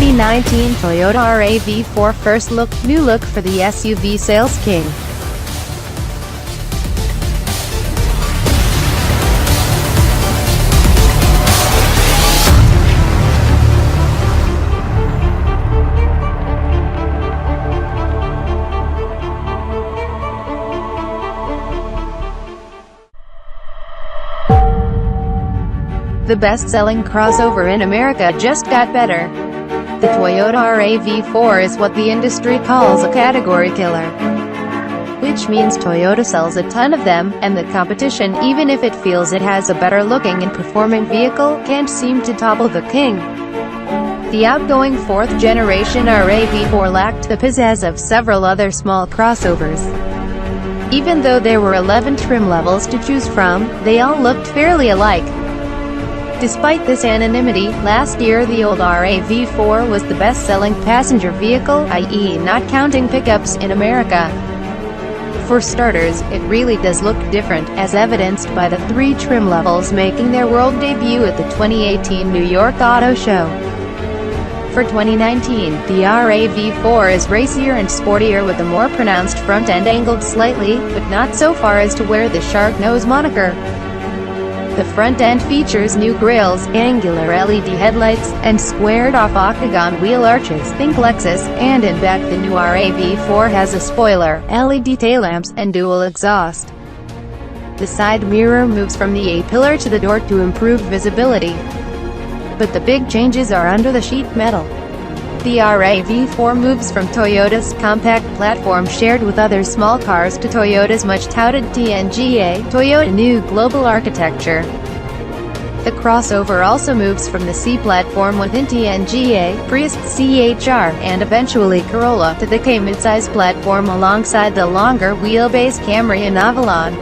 2019 Toyota RAV4 First Look, New Look for the SUV Sales King. The best-selling crossover in America just got better. The Toyota RAV4 is what the industry calls a category killer. Which means Toyota sells a ton of them, and the competition, even if it feels it has a better-looking and performing vehicle, can't seem to topple the king. The outgoing fourth-generation RAV4 lacked the pizzazz of several other small crossovers. Even though there were 11 trim levels to choose from, they all looked fairly alike. Despite this anonymity, last year the old RAV4 was the best-selling passenger vehicle, i.e. not counting pickups, in America. For starters, it really does look different, as evidenced by the 3 trim levels making their world debut at the 2018 New York Auto Show. For 2019, the RAV4 is racier and sportier with a more pronounced front end angled slightly, but not so far as to wear the shark nose moniker. The front end features new grills, angular LED headlights, and squared-off octagon wheel arches, think Lexus, and in back the new RAV4 has a spoiler, LED taillamps, and dual exhaust. The side mirror moves from the A-pillar to the door to improve visibility. But the big changes are under the sheet metal. The RAV4 moves from Toyota's compact platform shared with other small cars to Toyota's much-touted TNGA, Toyota New Global Architecture. The crossover also moves from the C platform within TNGA, Prius, CHR, and eventually Corolla, to the K midsize platform alongside the longer wheelbase Camry and Avalon.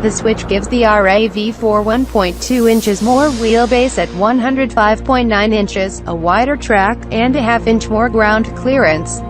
The switch gives the RAV4 1.2 inches more wheelbase at 105.9 inches, a wider track, and a half-inch more ground clearance.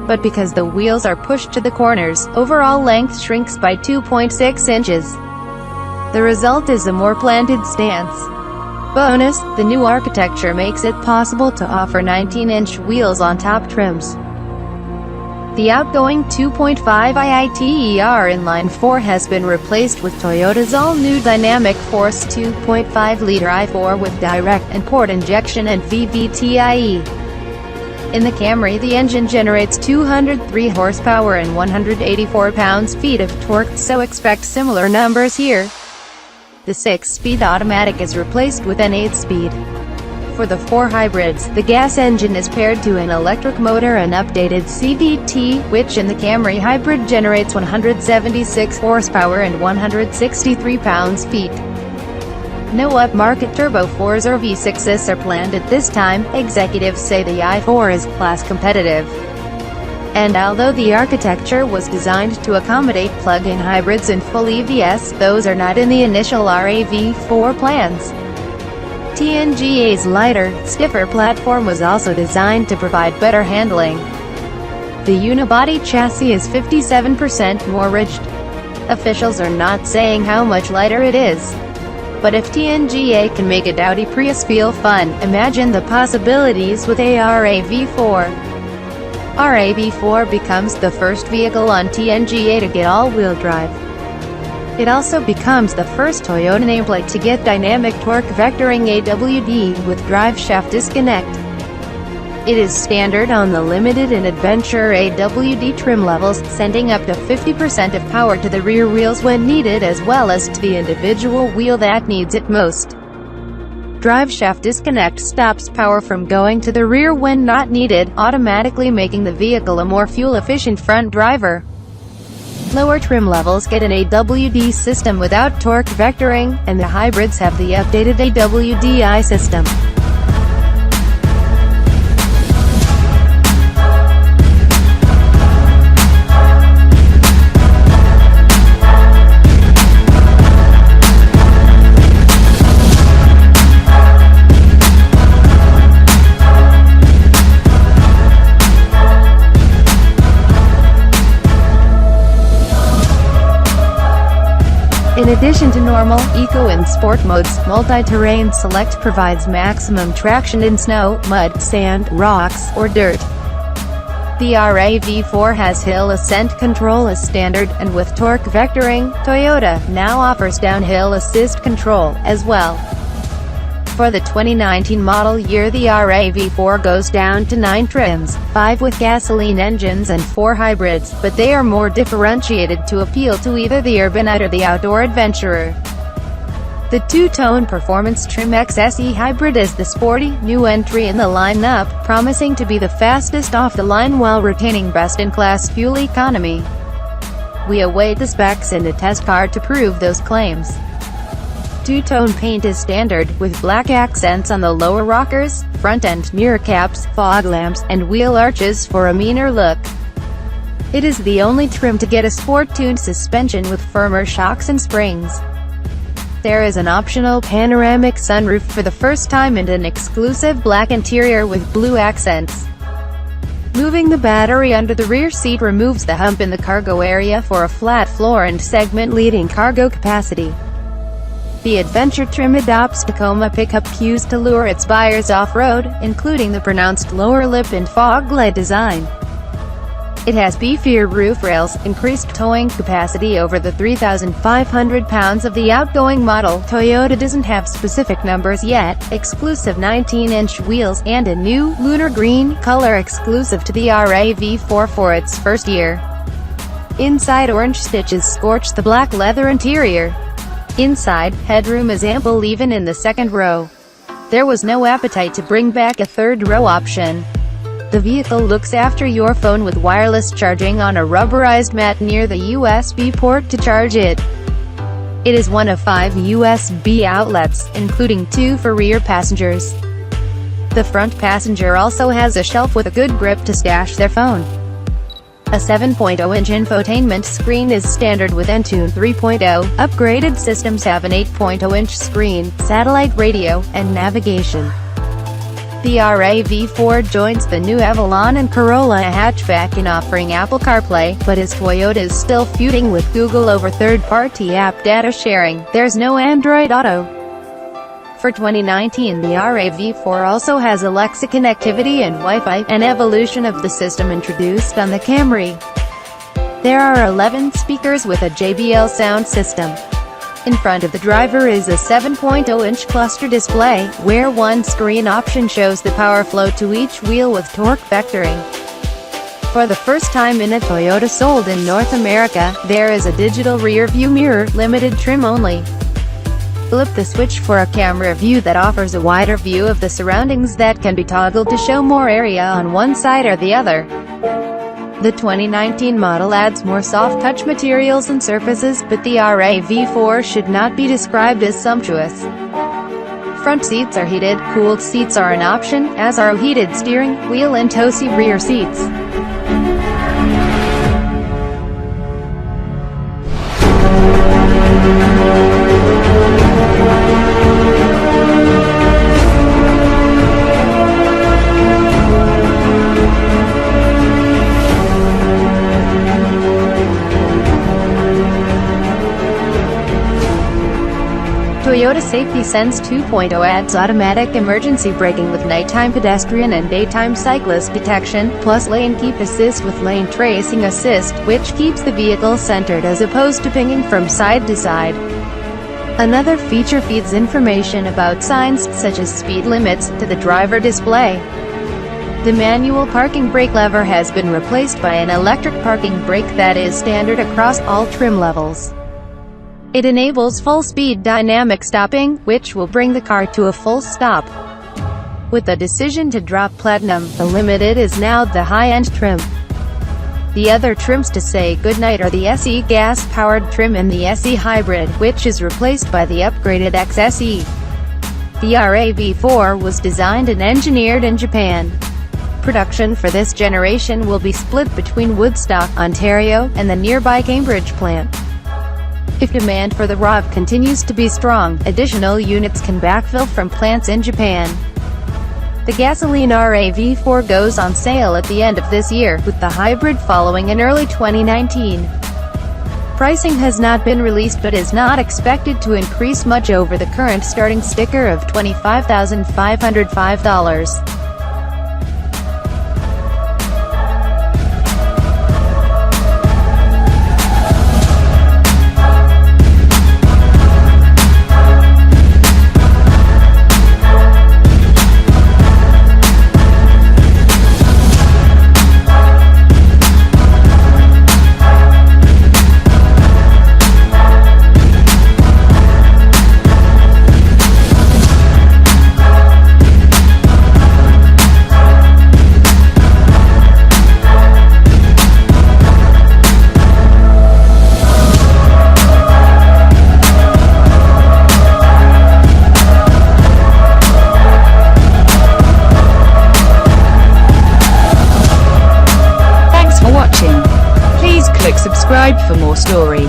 But because the wheels are pushed to the corners, overall length shrinks by 2.6 inches. The result is a more planted stance. Bonus, the new architecture makes it possible to offer 19-inch wheels on top trims. The outgoing 2.5 IITER inline-4 has been replaced with Toyota's all-new dynamic force 2.5-liter i4 with direct and port injection and VVT-IE. In the Camry, the engine generates 203 horsepower and 184 pounds-feet of torque, so expect similar numbers here. The 6-speed automatic is replaced with an 8-speed. For the 4 hybrids, the gas engine is paired to an electric motor and updated CVT, which in the Camry hybrid generates 176 horsepower and 163 pounds-feet. No upmarket Turbo 4s or V6s are planned at this time. Executives say the i4 is class competitive. And although the architecture was designed to accommodate plug-in hybrids and full EVs, those are not in the initial RAV4 plans. TNGA's lighter, stiffer platform was also designed to provide better handling. The unibody chassis is 57% more rigid. Officials are not saying how much lighter it is. But if TNGA can make a Audi Prius feel fun, imagine the possibilities with a RAV4. RAV4 becomes the first vehicle on TNGA to get all-wheel drive. It also becomes the first Toyota nameplate to get dynamic torque vectoring AWD with driveshaft disconnect. It is standard on the limited and adventure AWD trim levels, sending up to 50% of power to the rear wheels when needed as well as to the individual wheel that needs it most. Driveshaft disconnect stops power from going to the rear when not needed, automatically making the vehicle a more fuel-efficient front driver. Lower trim levels get an AWD system without torque vectoring, and the hybrids have the updated AWDI system. In addition to normal, eco and sport modes, multi-terrain select provides maximum traction in snow, mud, sand, rocks, or dirt. The RAV4 has hill ascent control as standard, and with torque vectoring, Toyota now offers downhill assist control, as well. For the 2019 model year, the RAV4 goes down to 9 trims, 5 with gasoline engines and 4 hybrids, but they are more differentiated to appeal to either the urbanite or the outdoor adventurer. The two-tone performance trim XSE hybrid is the sporty, new entry in the lineup, promising to be the fastest off the line while retaining best-in-class fuel economy. We await the specs in a test car to prove those claims. Two-tone paint is standard, with black accents on the lower rockers, front end mirror caps, fog lamps, and wheel arches for a meaner look. It is the only trim to get a sport-tuned suspension with firmer shocks and springs. There is an optional panoramic sunroof for the first time and an exclusive black interior with blue accents. Moving the battery under the rear seat removes the hump in the cargo area for a flat floor and segment-leading cargo capacity. The adventure trim adopts Tacoma pickup cues to lure its buyers off-road, including the pronounced lower lip and fog light design. It has beefier roof rails, increased towing capacity over the 3,500 pounds of the outgoing model. Toyota doesn't have specific numbers yet, exclusive 19-inch wheels, and a new, lunar green, color exclusive to the RAV4 for its first year. Inside, orange stitches scorch the black leather interior. Inside, headroom is ample even in the second row. There was no appetite to bring back a third row option. The vehicle looks after your phone with wireless charging on a rubberized mat near the USB port to charge it. It is one of 5 USB outlets, including 2 for rear passengers. The front passenger also has a shelf with a good grip to stash their phone. A 7.0-inch infotainment screen is standard with Entune 3.0. Upgraded systems have an 8.0-inch screen, satellite radio, and navigation. The RAV4 joins the new Avalon and Corolla hatchback in offering Apple CarPlay, but as Toyota is still feuding with Google over third-party app data sharing, there's no Android Auto. For 2019, the RAV4 also has Alexa connectivity and Wi-Fi, an evolution of the system introduced on the Camry. There are 11 speakers with a JBL sound system. In front of the driver is a 7.0-inch cluster display, where one screen option shows the power flow to each wheel with torque vectoring. For the first time in a Toyota sold in North America, there is a digital rear view mirror, limited trim only. Flip the switch for a camera view that offers a wider view of the surroundings that can be toggled to show more area on one side or the other. The 2019 model adds more soft-touch materials and surfaces, but the RAV4 should not be described as sumptuous. Front seats are heated, cooled seats are an option, as are heated steering wheel and tow seat rear seats. Toyota Safety Sense 2.0 adds automatic emergency braking with nighttime pedestrian and daytime cyclist detection, plus lane keep assist with lane tracing assist, which keeps the vehicle centered as opposed to pinging from side to side. Another feature feeds information about signs, such as speed limits, to the driver display. The manual parking brake lever has been replaced by an electric parking brake that is standard across all trim levels. It enables full-speed dynamic stopping, which will bring the car to a full stop. With the decision to drop Platinum, the Limited is now the high-end trim. The other trims to say goodnight are the SE gas-powered trim and the SE Hybrid, which is replaced by the upgraded XSE. The RAV4 was designed and engineered in Japan. Production for this generation will be split between Woodstock, Ontario, and the nearby Cambridge plant. If demand for the RAV continues to be strong, additional units can backfill from plants in Japan. The gasoline RAV4 goes on sale at the end of this year, with the hybrid following in early 2019. Pricing has not been released but is not expected to increase much over the current starting sticker of $25,505. Please click subscribe for more story.